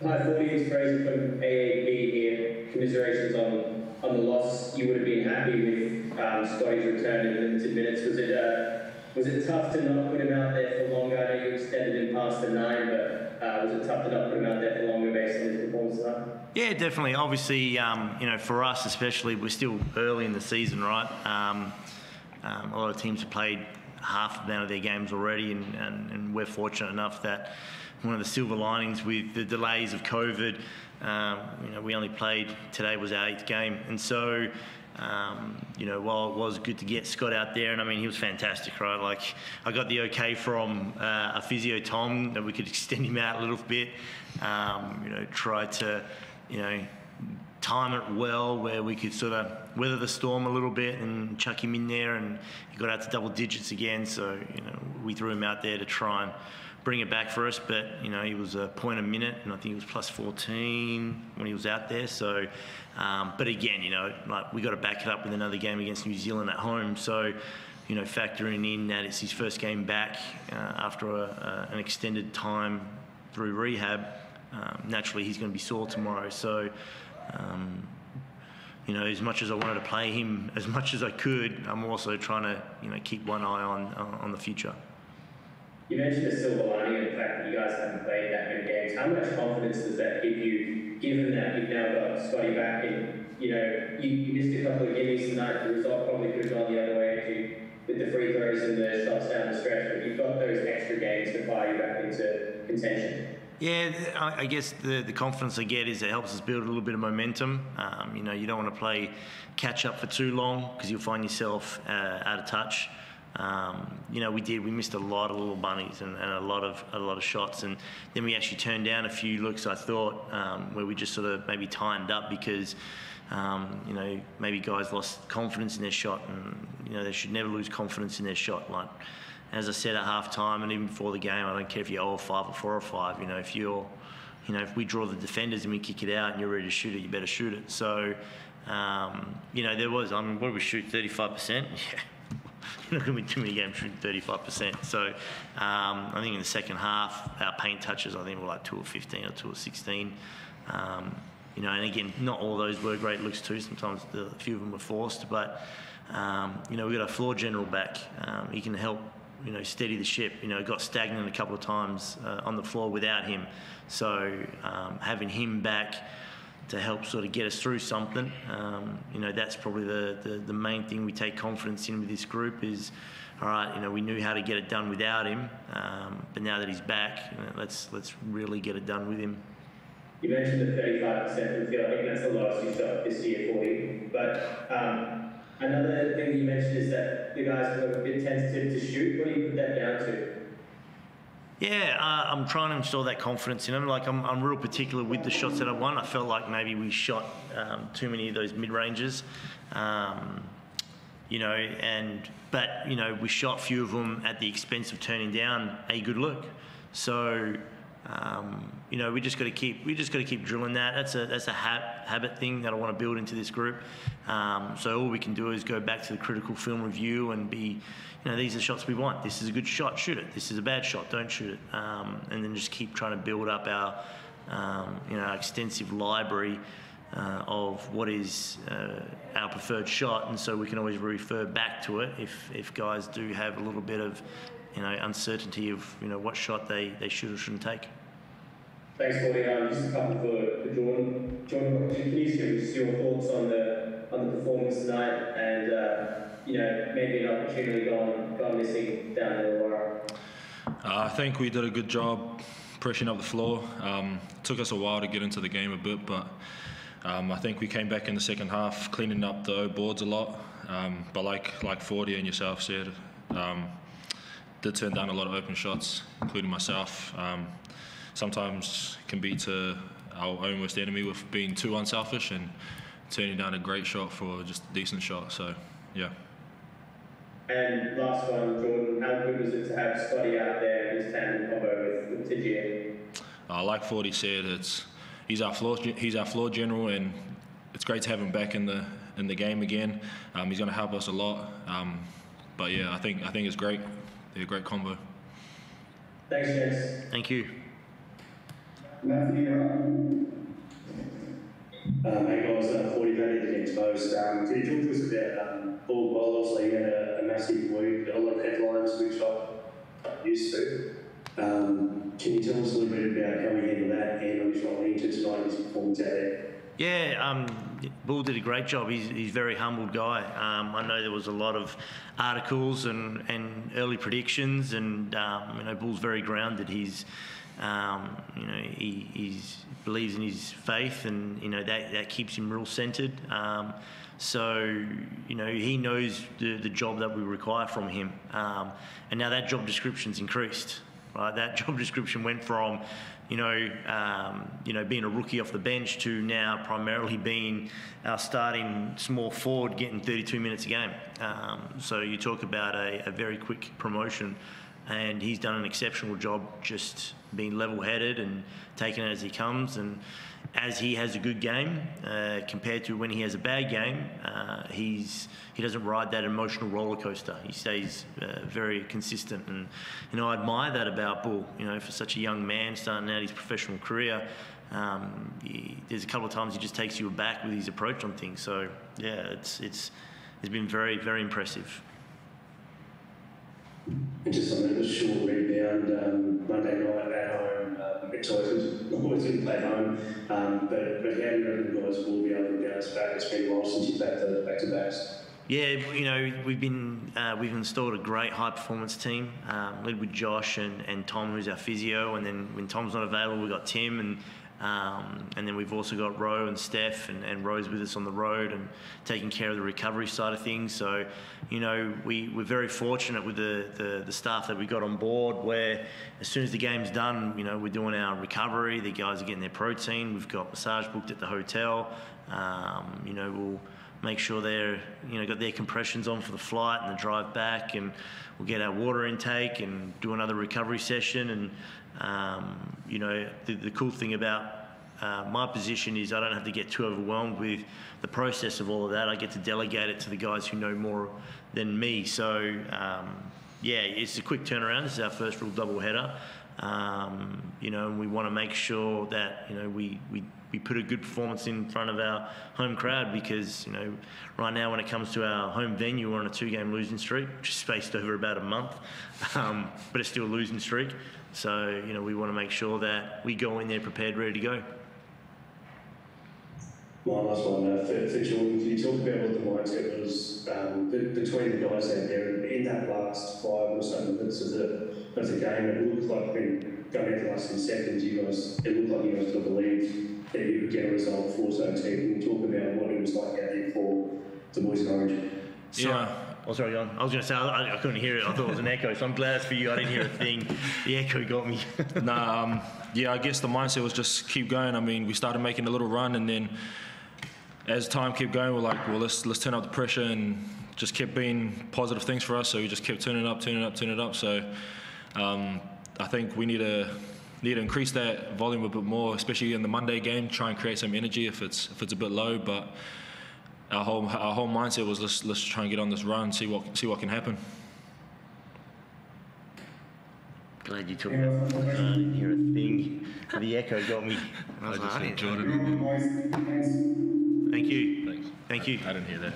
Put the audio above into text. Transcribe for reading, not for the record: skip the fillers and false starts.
Hi, Forde, it's Fraser from AAB here. Commiserations on the loss. You would have been happy with Scotty's return in limited minutes. Was it tough to not put him out there for longer? I know you extended him past the 9, but was it tough to not put him out there for longer based on his performance tonight? Yeah, definitely. Obviously, you know, for us especially, we're still early in the season, right? A lot of teams have played half the amount of their games already, and we're fortunate enough that one of the silver linings with the delays of COVID, you know, we only played, today was our 8th game, and so you know, while it was good to get Scott out there, and I mean, he was fantastic, right? Like, I got the okay from a physio, Tom, that we could extend him out a little bit, you know, try to, you know, time it well where we could sort of weather the storm a little bit and chuck him in there, and he got out to double digits again, so, you know, we threw him out there to try and bring it back for us, but, you know, he was a point a minute, and I think he was plus 14 when he was out there, so, but again, you know, like, we got to back it up with another game against New Zealand at home, so, you know, factoring in that it's his first game back after an extended time through rehab, naturally he's going to be sore tomorrow, so, you know, as much as I wanted to play him as much as I could, I'm also trying to, you know, keep one eye on the future. You mentioned the silver lining and the fact that you guys haven't played that many games. How much confidence does that give you, given that you've now got Scotty back and, you know, you missed a couple of gimmies tonight, the result probably could have gone the other way with the free throws and the shots down the stretch, but you've got those extra games to fire you back into contention. Yeah, I guess the confidence I get is it helps us build a little bit of momentum. You know, you don't want to play catch up for too long because you'll find yourself out of touch. You know, we missed a lot of little bunnies and a lot of shots, and then we actually turned down a few looks, I thought, where we just sort of maybe tightened up because you know, maybe guys lost confidence in their shot, and, you know, they should never lose confidence in their shot. Like, as I said at half time and even before the game, I don't care if you're 0 or 5 or 4 or 5, you know, if you're, you know, if we draw the defenders and we kick it out and you're ready to shoot it, you better shoot it. So, you know, there was, I mean, what did we shoot, 35%? Yeah. Not going to be too many games shooting 35%. So I think in the second half, our paint touches, I think, were like 2 or 15 or 2 or 16. You know, and again, not all those were great looks too. Sometimes a few of them were forced, but you know, we got our floor general back. He can help, you know, steady the ship. You know, got stagnant a couple of times on the floor without him. So having him back to help sort of get us through something, you know, that's probably the main thing we take confidence in with this group is, all right, you know, we knew how to get it done without him, but now that he's back, you know, let's really get it done with him. You mentioned the 35% from the field. I think that's the lowest you shot this year for you. But another thing you mentioned is that the guys were a bit tentative to shoot. What do you put that down to? Yeah, I'm trying to install that confidence in them. Like, I'm real particular with the shots that I won. I felt like maybe we shot too many of those mid-ranges, you know, but you know, we shot a few of them at the expense of turning down a good look. So, you know, we just got to keep drilling that. That's a habit thing that I want to build into this group. So all we can do is go back to the critical film review and be, you know, these are the shots we want. This is a good shot, shoot it. This is a bad shot, don't shoot it. And then just keep trying to build up our, you know, our extensive library of what is our preferred shot, and so we can always refer back to it if guys do have a little bit of, you know, uncertainty of, you know, what shot they should or shouldn't take. Thanks, Forde. Just a couple for Jordan. Jordan, can you give us your thoughts on the performance tonight, and you know, maybe an opportunity gone missing down the wire? I think we did a good job pressing up the floor. It took us a while to get into the game a bit, but I think we came back in the second half, cleaning up the O boards a lot. But like Forde and yourself said, did turn down a lot of open shots, including myself. Sometimes can be to our own worst enemy with being too unselfish and turning down a great shot for just a decent shot. So, yeah. And last one, Jordan, how good was it to have Scotty out there in his tandem combo with Tajir? Like Forde said, he's our floor general, and it's great to have him back in the game again. He's going to help us a lot. But yeah, I think it's great. They're a great combo. Thanks, James. Thank you. Hey guys, Forde Jordan against post. Can you talk to us about Paul Ball? Obviously, he had a massive week, a lot of headlines, which I'm used to. Can you tell us a little bit about how we handle that and on his role into tonight, his performance out there? Yeah, Bull did a great job. He's a very humble guy. I know there was a lot of articles and early predictions, and Bull's very grounded. He's he believes in his faith, and that keeps him real centered. So he knows the job that we require from him, and now that job description's increased. Right, that job description went from being a rookie off the bench to now primarily being our starting small forward, getting 32 minutes a game. So you talk about a very quick promotion, and he's done an exceptional job just being level-headed and taking it as he comes. And as he has a good game compared to when he has a bad game, he doesn't ride that emotional roller coaster. He stays very consistent, and I admire that about Bull. For such a young man starting out his professional career, there's a couple of times he just takes you aback with his approach on things. So yeah, it's been very, very impressive. And just on the short rebound, Monday night at home, it's always going to play home, but how do you reckon the guys will be able to bounce back? It's been a while since you've back to backs. Yeah, we've installed a great high performance team, led with Josh and Tom, who's our physio, and then when Tom's not available, we've got Tim, and then we've also got Ro and Steph, and Ro's with us on the road and taking care of the recovery side of things. So, we're very fortunate with the staff that we got on board, where as soon as the game's done, we're doing our recovery, the guys are getting their protein, we've got massage booked at the hotel, we'll make sure they're got their compressions on for the flight and the drive back, and we'll get our water intake and do another recovery session. And the cool thing about my position is I don't have to get too overwhelmed with the process of all of that. I get to delegate it to the guys who know more than me. So it's a quick turnaround. This is our first real double header. And we want to make sure that we put a good performance in front of our home crowd, because right now when it comes to our home venue, we're on a 2-game losing streak, which is spaced over about a month, but it's still a losing streak. So we want to make sure that we go in there prepared, ready to go. One last one for Jordan. Can you talk about what the mindset was between the guys out there in that last 5 or so minutes of the game? It looked like when going into the last few seconds, it looked like you guys could believe that you could get a result for so team. Can you talk about what it was like out there for the boys in Orange? Yeah. Oh, sorry, John. I was going to say, I couldn't hear it. I thought it was an echo, so I'm glad it's for you. I didn't hear a thing. The echo got me. I guess the mindset was just keep going. I mean, we started making a little run, and then as time kept going, we're like, well, let's turn up the pressure, and just kept being positive things for us. So we just kept turning up. So I think we need to increase that volume a bit more, especially in the Monday game. Try and create some energy if it's a bit low, but our whole mindset was let's try and get on this run, see what can happen. Glad you took that. I didn't hear a thing. The echo got me. I just said Jordan. Thank you. Thanks. Thank you. I didn't hear that.